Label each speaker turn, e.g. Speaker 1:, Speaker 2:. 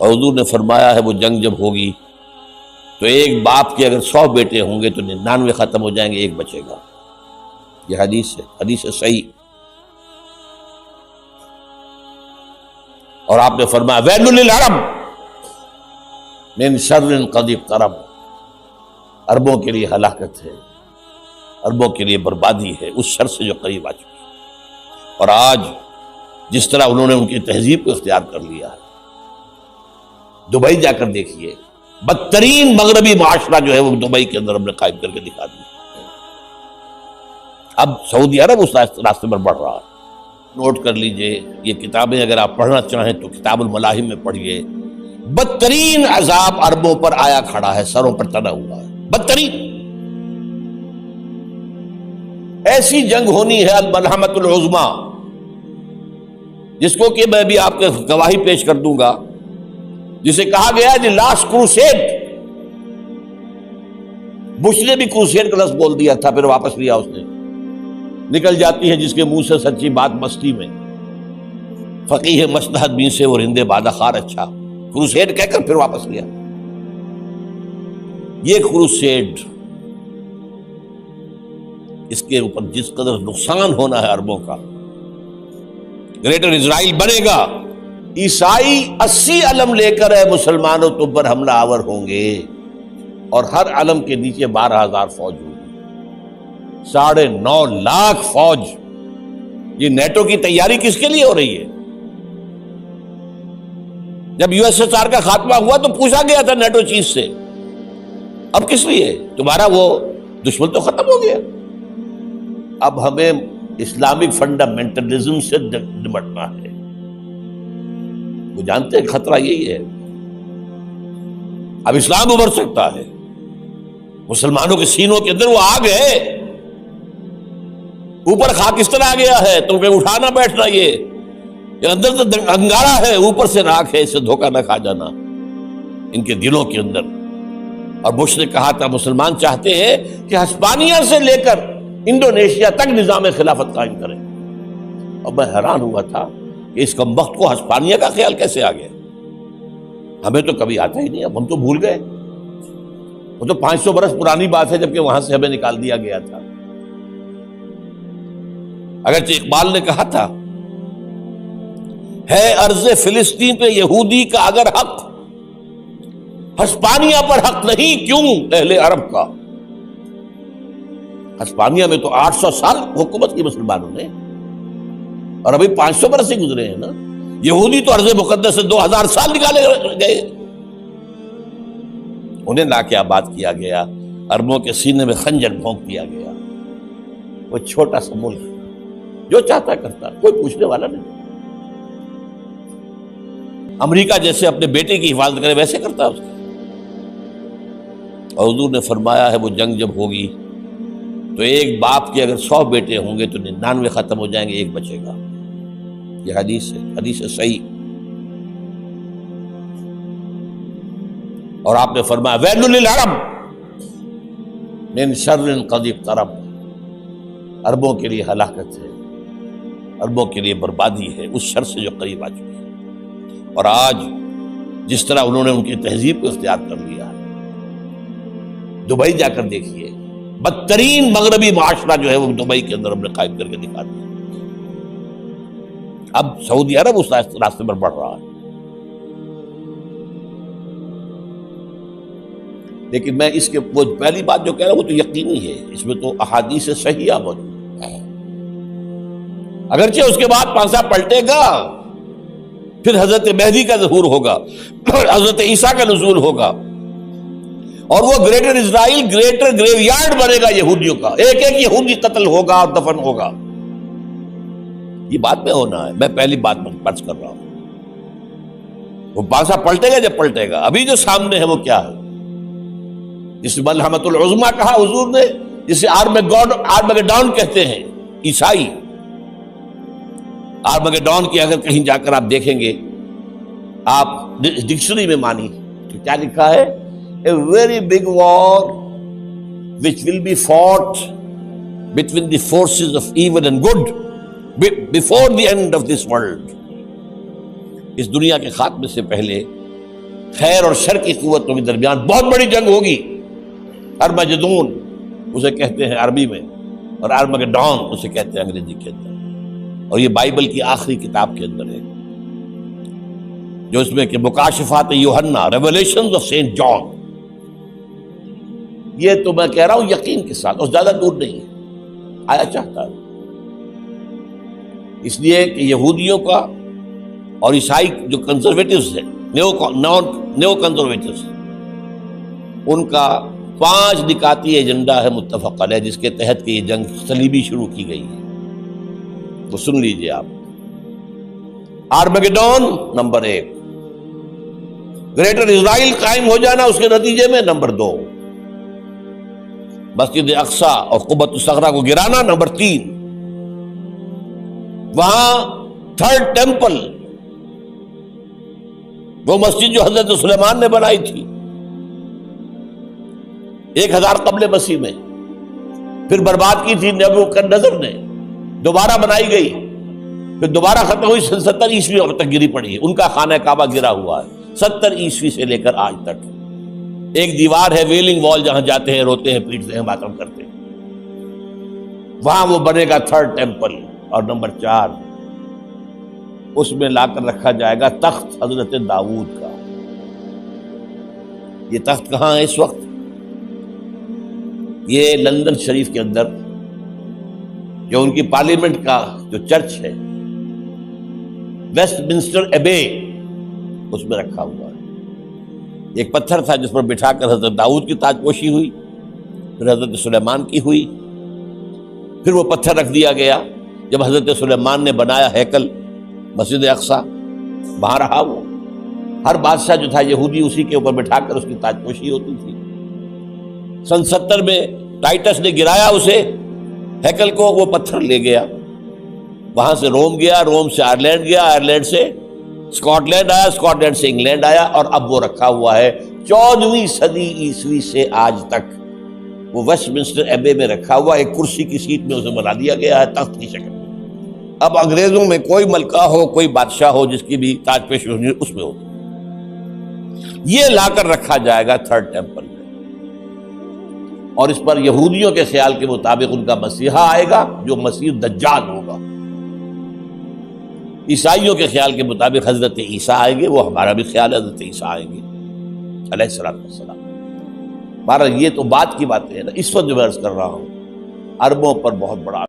Speaker 1: اور حضور نے فرمایا ہے وہ جنگ جب ہوگی تو ایک باپ کے اگر 100 بیٹے ہوں گے تو 99 ختم ہو جائیں گے، ایک بچے گا۔ یہ حدیث ہے صحیح۔ اور آپ نے فرمایا ویل للعرب من شر قد اقترب، عربوں کے لیے ہلاکت ہے، عربوں کے لیے بربادی ہے اس شر سے جو قریب آ چکی ہے۔ اور آج جس طرح انہوں نے ان کی تہذیب کو اختیار کر لیا ہے، دبئی جا کر دیکھیے، بدترین مغربی معاشرہ جو ہے وہ دبئی کے اندر ہم نے قائم کر کے دکھا دیا۔ اب سعودی عرب اس راستے پر بڑھ رہا ہے۔ نوٹ کر لیجئے، یہ کتابیں اگر آپ پڑھنا چاہیں تو کتاب الملاحم میں پڑھیے۔ بدترین عذاب عربوں پر آیا کھڑا ہے، سروں پر تنا ہوا ہے، بدترین۔ ایسی جنگ ہونی ہے الملحمۃ العظمیٰ، جس کو کہ میں بھی آپ کے گواہی پیش کر دوں گا، جسے کہا گیا ہے لاسٹ کروسیڈ۔ بش نے بھی کروسیڈ کا لفظ بول دیا تھا، پھر واپس لیا اس نے۔ نکل جاتی ہے جس کے منہ سے سچی بات مستی میں، فقیہ مصلحت بین سے وہ رندے بادہ خار اچھا، کروسیڈ کہہ کر پھر واپس لیا۔ یہ کروسیڈ، اس کے اوپر جس قدر نقصان ہونا ہے عربوں کا، گریٹر اسرائیل بنے گا، عیسائی 80 علم لے کر مسلمانوں تم پر حملہ آور ہوں گے، اور ہر علم کے نیچے 12,000 فوج ہوگی، 9.5 لاکھ فوج۔ یہ نیٹو کی تیاری کس کے لیے ہو رہی ہے؟ جب USSR کا خاتمہ ہوا تو پوچھا گیا تھا نیٹو چیف سے، اب کس لیے؟ تمہارا وہ دشمن تو ختم ہو گیا، اب ہمیں اسلامک فنڈامنٹلزم سے نمٹنا ہے۔ وہ جانتے ہیں خطرہ یہی ہے، اب اسلام ابھر سکتا ہے، مسلمانوں کے سینوں کے اندر وہ آگ ہے، اوپر خاکستر آ گیا ہے، تو کہ اٹھانا بیٹھنا، یہ اندر تو انگارہ ہے، اوپر سے راکھ ہے، اسے دھوکہ نہ کھا جانا ان کے دلوں کے اندر۔ اور بش نے کہا تھا مسلمان چاہتے ہیں کہ ہسپانیہ سے لے کر انڈونیشیا تک نظام خلافت قائم کریں، اور میں حیران ہوا تھا کہ اس کمبخت کو ہسپانیہ کا خیال کیسے آ گیا؟ ہمیں تو کبھی آتا ہی نہیں، اب ہم تو بھول گئے، وہ تو 500 برس پرانی بات ہے، جبکہ وہاں سے ہمیں نکال دیا گیا تھا۔ اگرچہ اقبال نے کہا تھا ہے ارض فلسطین پہ یہودی کا اگر حق، ہسپانیہ پر حق نہیں کیوں اہل عرب کا؟ ہسپانیہ میں تو 800 سال حکومت کی مسلمانوں نے، اور ابھی 500 برس سے گزرے ہیں نا۔ یہودی تو ارض مقدس سے 2000 سال نکالے گئے، انہیں لا کے آباد کیا گیا، عربوں کے سینے میں خنجر بھونک دیا گیا۔ وہ چھوٹا سا ملک جو چاہتا کرتا، کوئی پوچھنے والا نہیں۔ امریکہ جیسے اپنے بیٹے کی حفاظت کرے ویسے کرتا اس کا۔ اور حضور نے فرمایا ہے وہ جنگ جب ہوگی تو ایک باپ کے اگر 100 بیٹے ہوں گے تو 99 ختم ہو جائیں گے، ایک بچے گا۔ یہ حدیث ہے صحیح۔ اور آپ نے فرمایا ویل للعرب من شر قد اقترب، عربوں کے لیے ہلاکت ہے، عربوں کے لیے بربادی ہے اس شر سے جو قریب آ چکی ہے۔ اور آج جس طرح انہوں نے ان کی تہذیب کو اختیار کر لیا ہے، دبئی جا کر دیکھیے، بدترین مغربی معاشرہ جو ہے وہ دبئی کے اندر ہم نے قائم کر کے دکھا دیا۔ اب سعودی عرب اس راستے پر بڑھ رہا ہے۔ لیکن میں اس کے وہ پہلی بات جو کہہ رہا ہوں وہ تو یقینی ہے، اس میں تو احادیث صحیحہ موجود ہے۔ اگرچہ اس کے بعد پانسا پلٹے گا، پھر حضرت مہدی کا ظہور ہوگا، حضرت عیسیٰ کا نزول ہوگا، اور وہ گریٹر اسرائیل گریٹر گریو یارڈ بنے گا یہودیوں کا، ایک ایک یہودی قتل ہوگا اور دفن ہوگا۔ یہ بات میں ہونا ہے، میں پہلی بات پر پرچ کر رہا ہوں۔ وہ پانسا پلٹے گا جب پلٹے گا، ابھی جو سامنے ہے وہ کیا ہے؟ جس ملحمۃ العظمیٰ کہا حضور نے، جسے آرمگیڈون کہتے ہیں عیسائی۔ آرمگیڈون کی اگر کہیں جا کر آپ دیکھیں گے، آپ ڈکشنری میں مانی تو کیا لکھا ہے؟ A very big war which will be fought between the forces of evil and good before the end of this world. اس دنیا کے خاتمے سے پہلے خیر اور شر کی قوتوں کے درمیان بہت بڑی جنگ ہوگی. ارمجدون اسے کہتے ہیں عربی میں، اور ارمگڈون اسے کہتے ہیں انگریزی کے اندر. اور یہ بائبل کی آخری کتاب کے اندر ہے، جو اس میں کہ مکاشفات یوحنا، ریولیشنز آف سینٹ جان. یہ تو میں کہہ رہا ہوں یقین کے ساتھ، اور زیادہ دور نہیں ہے، آیا چاہتا ہے. اس لیے کہ یہودیوں کا اور عیسائی جو کنزرویٹوز ہیں، نیو کنزرویٹوز، ان کا 5 نکاتی ایجنڈا ہے متفق علیہ، جس کے تحت کہ یہ جنگ صلیبی شروع کی گئی ہے. وہ سن لیجئے آپ. آرمگیڈون نمبر 1، گریٹر اسرائیل قائم ہو جانا اس کے نتیجے میں نمبر 2، مسجد اقصی اور قبۃ الصغریٰ کو گرانا نمبر 3، وہاں تھرڈ ٹیمپل، وہ مسجد جو حضرت سلیمان نے بنائی تھی 1000 قبل مسیح میں، پھر برباد کی تھی نبوکدنضر نے، دوبارہ بنائی گئی، پھر دوبارہ ختم ہوئی 70 عیسوی تک گری پڑی ہے. ان کا خانہ کعبہ گرا ہوا ہے 70 عیسوی سے لے کر آج تک. ایک دیوار ہے ویلنگ وال، جہاں جاتے ہیں، روتے ہیں، پیٹتے ہیں، ماتم کرتے ہیں، وہاں وہ بنے گا تھرڈ ٹیمپل. اور نمبر 4، اس میں لا کر رکھا جائے گا تخت حضرت داؤد کا. یہ تخت کہاں ہے اس وقت؟ یہ لندن شریف کے اندر، جو ان کی پارلیمنٹ کا جو چرچ ہے، ویسٹ منسٹر ایبے، اس میں رکھا ہوا ہے. ایک پتھر تھا جس پر بٹھا کر حضرت داؤد کی تاج پوشی ہوئی، پھر حضرت سلیمان کی ہوئی، پھر وہ پتھر رکھ دیا گیا جب حضرت سلیمان نے بنایا ہیکل مسجد اقصی، وہاں رہا وہ. ہر بادشاہ جو تھا یہودی اسی کے اوپر بٹھا کر اس کی تاج پوشی ہوتی تھی. سن 70 میں ٹائٹس نے گرایا اسے ہیکل کو، وہ پتھر لے گیا، وہاں سے روم گیا، روم سے آئرلینڈ گیا، آئرلینڈ سے اسکاٹ لینڈ آیا، اسکاٹ لینڈ سے انگلینڈ آیا، اور اب وہ رکھا ہوا ہے 14ویں صدی عیسوی سے آج تک. وہ ویسٹ منسٹر ایبے میں رکھا ہوا، ایک کرسی کی سیٹ میں اسے بنا دیا گیا ہے تخت کی شکل میں. اب انگریزوں میں کوئی ملکہ ہو، کوئی بادشاہ ہو جس کی بھی تاج پوشی ہونی اس میں ہوتی. یہ لا کر رکھا جائے گا تھرڈ ٹیمپل میں، اور اس پر یہودیوں کے خیال کے مطابق ان کا مسیحا آئے گا جو مسیح دجال ہوگا. عیسائیوں کے خیال کے مطابق حضرت عیسیٰ آئیں گے، وہ ہمارا بھی خیال ہے حضرت عیسیٰ آئیں گے علیہ السلام. بہرحال یہ تو بات کی باتیں ہیں نا. اس وقت جو میں عرض کر رہا ہوں، عربوں پر بہت بڑا